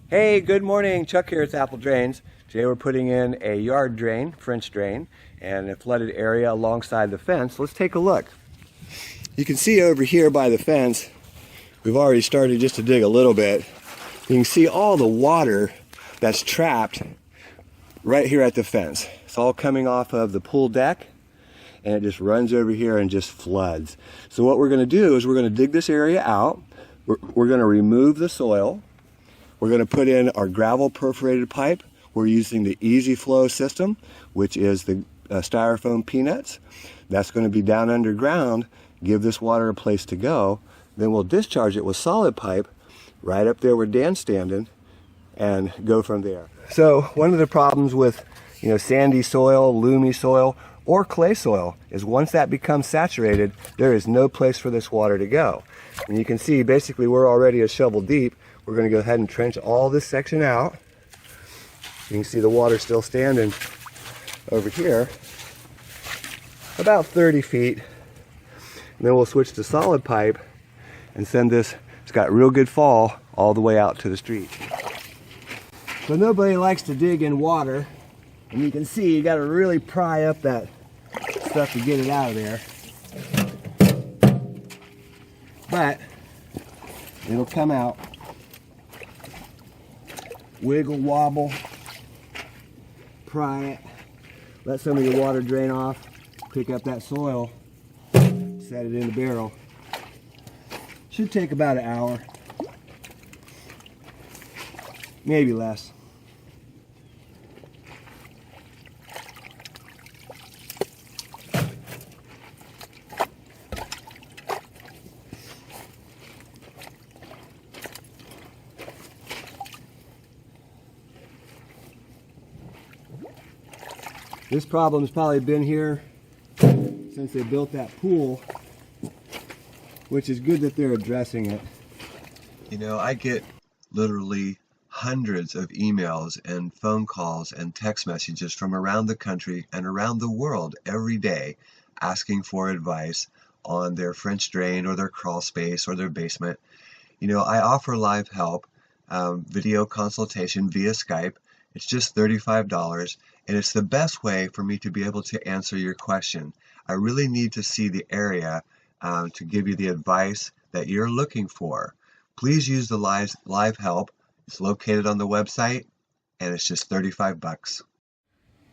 Hey, good morning. Chuck here at Apple Drains. Today we're putting in a yard drain, French drain, and a flooded area alongside the fence. Let's take a look. You can see over here by the fence, we've already started just to dig a little bit. You can see all the water that's trapped right here at the fence. It's all coming off of the pool deck, and it just runs over here and just floods. So what we're going to do is we're going to dig this area out. We're going to remove the soil. We're going to put in our gravel perforated pipe. We're using the easy flow system, which is the styrofoam peanuts. That's going to be down underground, give this water a place to go. Then we'll discharge it with solid pipe right up there where Dan's standing and go from there. So one of the problems with sandy soil, loomy soil, or clay soil is once that becomes saturated, there is no place for this water to go. And you can see basically we're already a shovel deep. We're going to go ahead and trench all this section out. You can see the water still standing over here, about 30 feet. And then we'll switch to solid pipe and send this, it's got real good fall, all the way out to the street. So nobody likes to dig in water, and you can see you got to really pry up that stuff to get it out of there. But it'll come out. Wiggle, wobble, pry it, let some of your water drain off, pick up that soil, set it in the barrel. Should take about an hour, maybe less. This problem's probably been here since they built that pool, which is good that they're addressing it. I get literally hundreds of emails and phone calls and text messages from around the country and around the world every day asking for advice on their French drain or their crawl space or their basement. I offer live help, video consultation via Skype. It's just $35, and it's the best way for me to be able to answer your question. I really need to see the area to give you the advice that you're looking for. Please use the live help. It's located on the website, and it's just 35 bucks.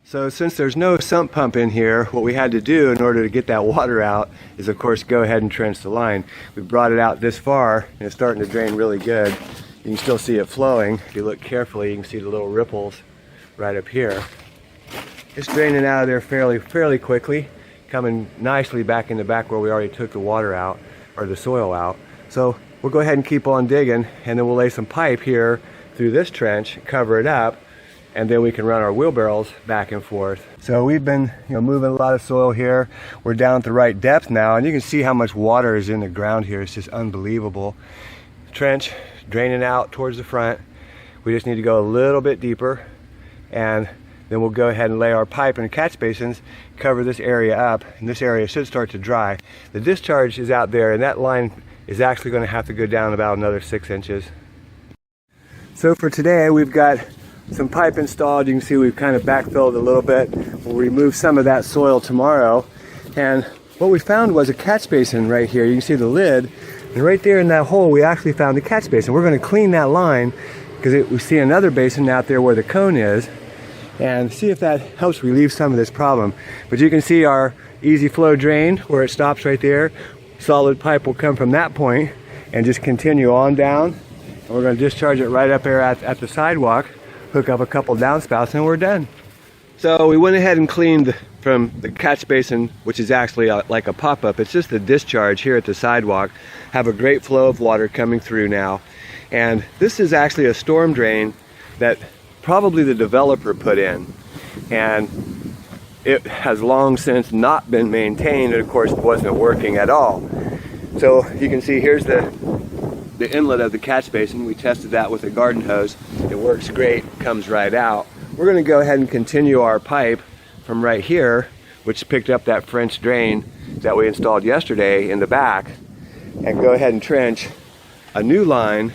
So since there's no sump pump in here, what we had to do in order to get that water out is, of course, go ahead and trench the line. We brought it out this far, and it's starting to drain really good. You can still see it flowing. If you look carefully, you can see the little ripples right up here. It's draining out of there fairly quickly, coming nicely back in the back where we already took the water out, or the soil out. So we'll go ahead and keep on digging, and then we'll lay some pipe here through this trench, cover it up, and then we can run our wheelbarrows back and forth. So we've been moving a lot of soil here. We're down at the right depth now, and you can see how much water is in the ground here. It's just unbelievable. Trench draining out towards the front. We just need to go a little bit deeper, and then we'll go ahead and lay our pipe and catch basins, cover this area up, and this area should start to dry. The discharge is out there, and that line is actually going to have to go down about another 6 inches. So for today, we've got some pipe installed. You can see we've kind of backfilled a little bit. We'll remove some of that soil tomorrow. And what we found was a catch basin right here. You can see the lid. And right there in that hole, we actually found the catch basin. We're going to clean that line because we see another basin out there where the cone is, and see if that helps relieve some of this problem. But you can see our easy flow drain where it stops right there. Solid pipe will come from that point and just continue on down. And we're going to discharge it right up there at the sidewalk, hook up a couple downspouts, and we're done. So we went ahead and cleaned from the catch basin, which is actually like a pop-up. It's just the discharge here at the sidewalk. Have a great flow of water coming through now. And this is actually a storm drain that probably the developer put in. And it has long since not been maintained, and of course it wasn't working at all. So you can see here's the inlet of the catch basin. We tested that with a garden hose. It works great, comes right out. We're going to go ahead and continue our pipe from right here, which picked up that French drain that we installed yesterday in the back, and go ahead and trench a new line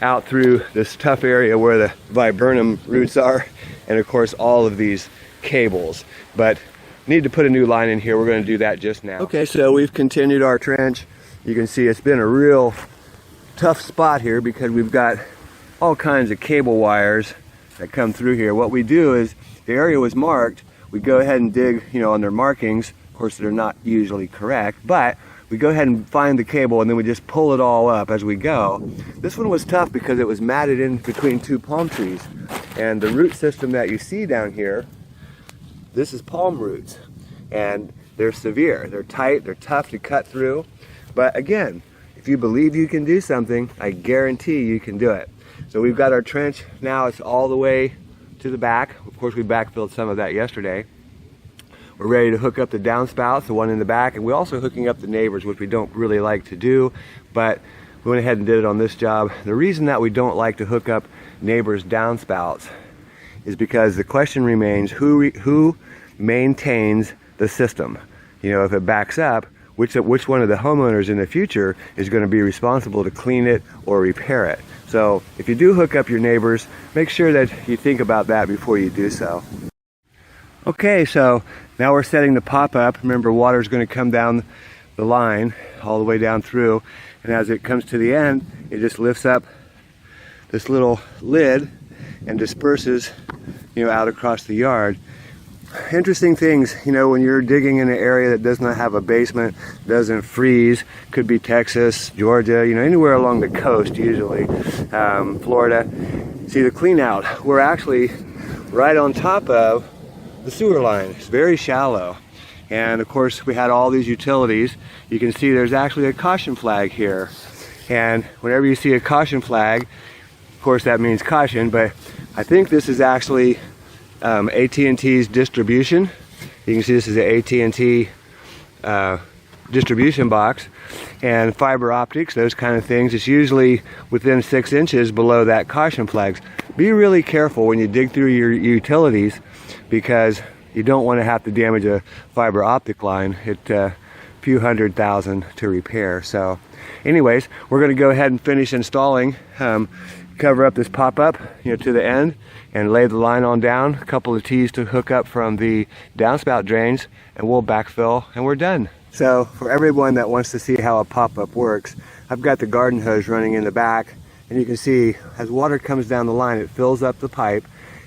out through this tough area where the viburnum roots are, and of course all of these cables. But need to put a new line in here. We're going to do that just now. Okay, so we've continued our trench. You can see it's been a real tough spot here because we've got all kinds of cable wires that come through here. What we do is, the area was marked, we go ahead and dig, on their markings. Of course, they're not usually correct, but we go ahead and find the cable and then we just pull it all up as we go. This one was tough because it was matted in between two palm trees. And the root system that you see down here, this is palm roots. And they're severe, they're tight, they're tough to cut through. But again, if you believe you can do something, I guarantee you can do it. So we've got our trench now, it's all the way to the back. Of course, we backfilled some of that yesterday. We're ready to hook up the downspouts, the one in the back, and we're also hooking up the neighbors, which we don't really like to do, but we went ahead and did it on this job. The reason that we don't like to hook up neighbors' downspouts is because the question remains, who maintains the system? If it backs up, which one of the homeowners in the future is going to be responsible to clean it or repair it? So if you do hook up your neighbors, make sure that you think about that before you do so. Okay, so now we're setting the pop up. Remember, water is going to come down the line all the way down through, and as it comes to the end, it just lifts up this little lid and disperses, out across the yard. Interesting things, when you're digging in an area that does not have a basement, doesn't freeze, could be Texas, Georgia, anywhere along the coast usually, Florida. See the clean out, we're actually right on top of the sewer line. It's very shallow. And of course we had all these utilities. You can see there's actually a caution flag here. And whenever you see a caution flag, of course that means caution, but I think this is actually AT&T's distribution. You can see this is an AT&T distribution box, and fiber optics, those kind of things. It's usually within 6 inches below that caution flags. Be really careful when you dig through your utilities, because you don't want to have to damage a fiber optic line. It's a few $100,000 to repair. So anyways, we're going to go ahead and finish installing, cover up this pop-up to the end, and lay the line on down, a couple of T's to hook up from the downspout drains, and we'll backfill and we're done. So for everyone that wants to see how a pop-up works, I've got the garden hose running in the back, and you can see as water comes down the line, it fills up the pipe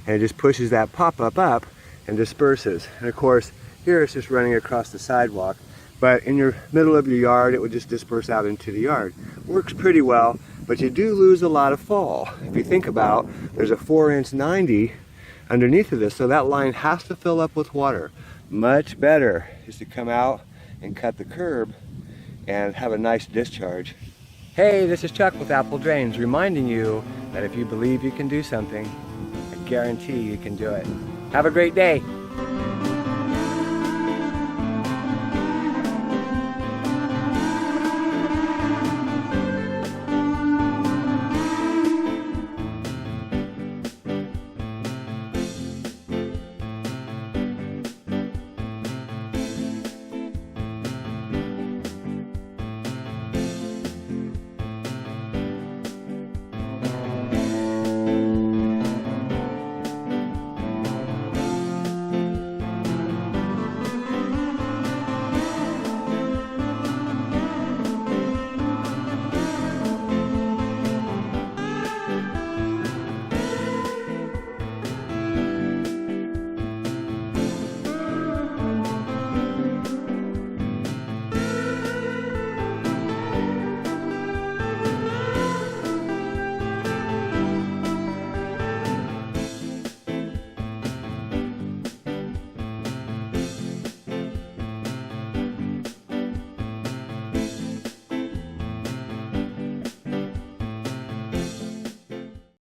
and it just pushes that pop-up up and disperses. And of course here it's just running across the sidewalk, but in your middle of your yard it would just disperse out into the yard. Works pretty well, but you do lose a lot of fall. If you think about, there's a 4-inch 90 underneath of this, so that line has to fill up with water. Much better is to come out and cut the curb and have a nice discharge. Hey, this is Chuck with Apple Drains, reminding you that if you believe you can do something, I guarantee you can do it. Have a great day.